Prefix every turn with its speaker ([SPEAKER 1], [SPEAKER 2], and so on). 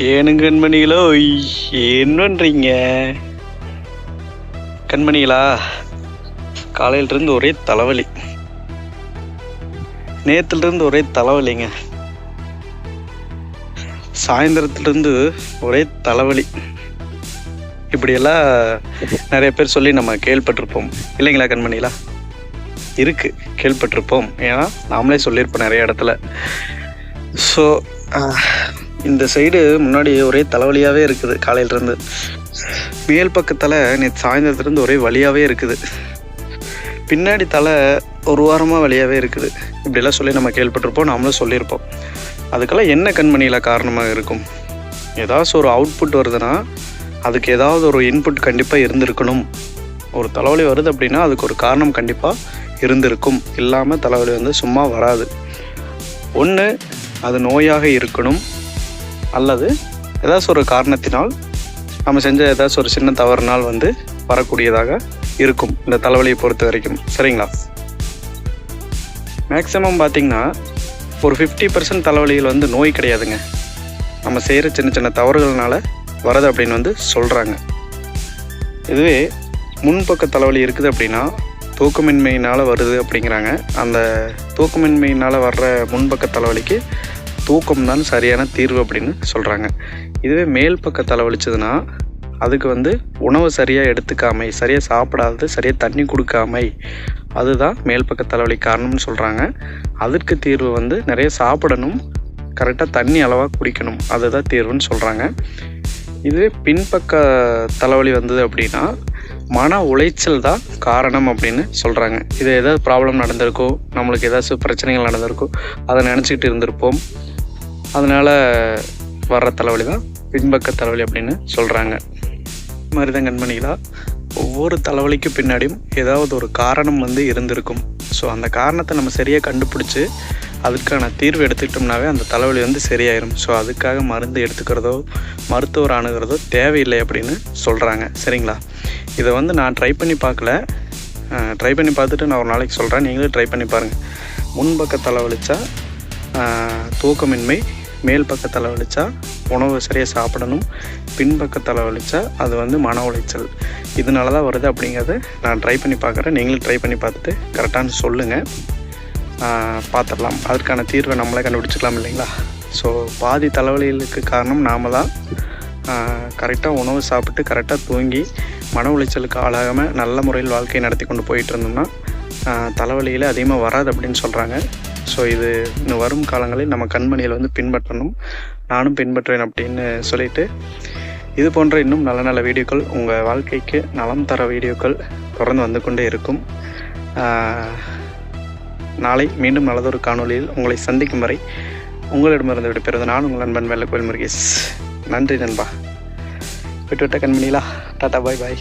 [SPEAKER 1] ஏனுங்க கண்மணிகளோ, என்ன பண்றீங்க? கண்மணிகளா, காலையிலிருந்து ஒரே தலைவலி. நேற்றுலேருந்து ஒரே தலைவலிங்க. சாயந்தரத்துலேருந்து ஒரே தலைவலி. இப்படியெல்லாம் நிறைய பேர் சொல்லி நம்ம கேள்விப்பட்டிருப்போம் இல்லைங்களா கண்மணிகளா? இருக்கு, கேள்விப்பட்டிருப்போம். ஏன்னா நாமளே சொல்லியிருப்போம் நிறைய இடத்துல. ஸோ இந்த சைடு முன்னாடி ஒரே தலைவலியாகவே இருக்குது. காலையிலேருந்து மேல் பக்கத்தில் நேற்று சாயந்தரத்துலேருந்து ஒரே வலியாகவே இருக்குது. பின்னாடி தலை ஒரு வாரமாக வலியாகவே இருக்குது. இப்படிலாம் சொல்லி நம்ம கேள்விப்பட்டிருப்போம், நாமளும் சொல்லியிருப்போம். அதுக்கெல்லாம் என்ன கண்மணியில் காரணமாக இருக்கும்? ஏதாச்சும் ஒரு அவுட்புட் வருதுன்னா அதுக்கு ஏதாவது ஒரு இன்புட் கண்டிப்பாக இருந்திருக்கணும். ஒரு தலைவலி வருது அப்படின்னா அதுக்கு ஒரு காரணம் கண்டிப்பாக இருந்திருக்கும். இல்லாமல் தலைவலி வந்து சும்மா வராது. ஒன்று அது நோயாக இருக்கணும், அல்லது ஏதாச்சும் ஒரு காரணத்தினால் நம்ம செஞ்ச ஏதாச்சும் ஒரு சின்ன தவறுனால் வந்து வரக்கூடியதாக இருக்கும் இந்த தலைவலியை பொறுத்த வரைக்கும். சரிங்களா? மேக்ஸிமம் பார்த்திங்கன்னா ஒரு 50% தலைவலிகள் வந்து நோய் கிடையாதுங்க, நம்ம செய்கிற சின்ன சின்ன தவறுகள்னால வரது அப்படின்னு வந்து சொல்கிறாங்க. இதுவே முன்பக்க தலைவலி இருக்குது அப்படின்னா தூக்கமின்மையினால் வருது அப்படிங்கிறாங்க. அந்த தூக்கமின்மையினால் வர்ற முன்பக்க தலைவலிக்கு தூக்கம் தான் சரியான தீர்வு அப்படின்னு சொல்கிறாங்க. இதுவே மேல் பக்க தலைவலிச்சதுன்னா அதுக்கு வந்து உணவு சரியாக எடுத்துக்காமை, சரியாக சாப்பிடாதது, சரியாக தண்ணி கொடுக்காமை, அதுதான் மேல் பக்க தலைவலி காரணம்னு சொல்கிறாங்க. அதற்கு தீர்வு வந்து நிறைய சாப்பிடணும், கரெக்டாக தண்ணி அளவாக குடிக்கணும், அதுதான் தீர்வுன்னு சொல்கிறாங்க. இதுவே பின்பக்க தலைவலி வந்தது அப்படின்னா மன உளைச்சல் தான் காரணம் அப்படின்னு சொல்கிறாங்க. இது ஏதாவது ப்ராப்ளம் நடந்திருக்கோ, நம்மளுக்கு ஏதாச்சும் பிரச்சனைகள் நடந்திருக்கோ, அதை நினச்சிக்கிட்டு இருந்திருப்போம். அதனால் வர்ற தலைவலி தான் பின்பக்க தலைவலி அப்படின்னு சொல்கிறாங்க. இது மாதிரி தான் கண்மணிகளா, ஒவ்வொரு தலைவலிக்கும் பின்னாடியும் ஏதாவது ஒரு காரணம் வந்து இருந்திருக்கும். ஸோ அந்த காரணத்தை நம்ம சரியாக கண்டுபிடிச்சி அதுக்கான தீர்வு எடுத்துக்கிட்டோம்னாவே அந்த தலைவலி வந்து சரியாயிடும். ஸோ அதுக்காக மருந்து எடுத்துக்கிறதோ மருத்துவர் அணுகிறதோ தேவையில்லை அப்படின்னு சொல்கிறாங்க. சரிங்களா? இதை வந்து நான் ட்ரை பண்ணி பார்க்கல, ட்ரை பண்ணி பார்த்துட்டு நான் ஒரு நாளைக்கு சொல்கிறேன், நீங்களும் ட்ரை பண்ணி பாருங்கள். முன்பக்க தலைவலிச்சா தூக்கமின்மை, மேல் பக்க தலைவலிச்சா உணவு சரியாக சாப்பிடணும், பின்பக்க தலைவலிச்சா அது வந்து மன உளைச்சல். இதனால தான் வருது அப்படிங்கிறத நான் ட்ரை பண்ணி பார்க்குறேன். நீங்களும் ட்ரை பண்ணி பார்த்துட்டு கரெக்டானு சொல்லுங்கள், பார்த்துடலாம். அதற்கான தீர்வை நம்மளே கண்டுபிடிச்சிக்கலாம் இல்லைங்களா? ஸோ பாதி தலைவலிகளுக்கு காரணம் நாம் தான். கரெக்டாக உணவு சாப்பிட்டு கரெக்டாக தூங்கி மன உளைச்சலுக்கு ஆளாகாமல் நல்ல முறையில் வாழ்க்கையை நடத்தி கொண்டு போயிட்டு இருந்தோம்னா தலைவலியில் அதிகமாக வராது அப்படின்னு சொல்கிறாங்க. ஸோ இது இன்னும் வரும் காலங்களில் நம்ம கண்மணியில் வந்து பின்பற்றணும், நானும் பின்பற்றேன் அப்படின்னு சொல்லிட்டு, இது போன்ற இன்னும் நல்ல நல்ல வீடியோக்கள், உங்கள் வாழ்க்கைக்கு நலம் தர வீடியோக்கள் தொடர்ந்து வந்து கொண்டே இருக்கும். நாளை மீண்டும் நல்லதொரு காணொலியில் உங்களை சந்திக்கும் வரை உங்களிடமிருந்து விடைபெறுவது நான் உங்கள் நண்பன் வெள்ளக்கோயில் முருகேஷ். நன்றி நண்பா. விட்டு விட்ட கண்மணிலா, டாட்டா, பாய் பாய்.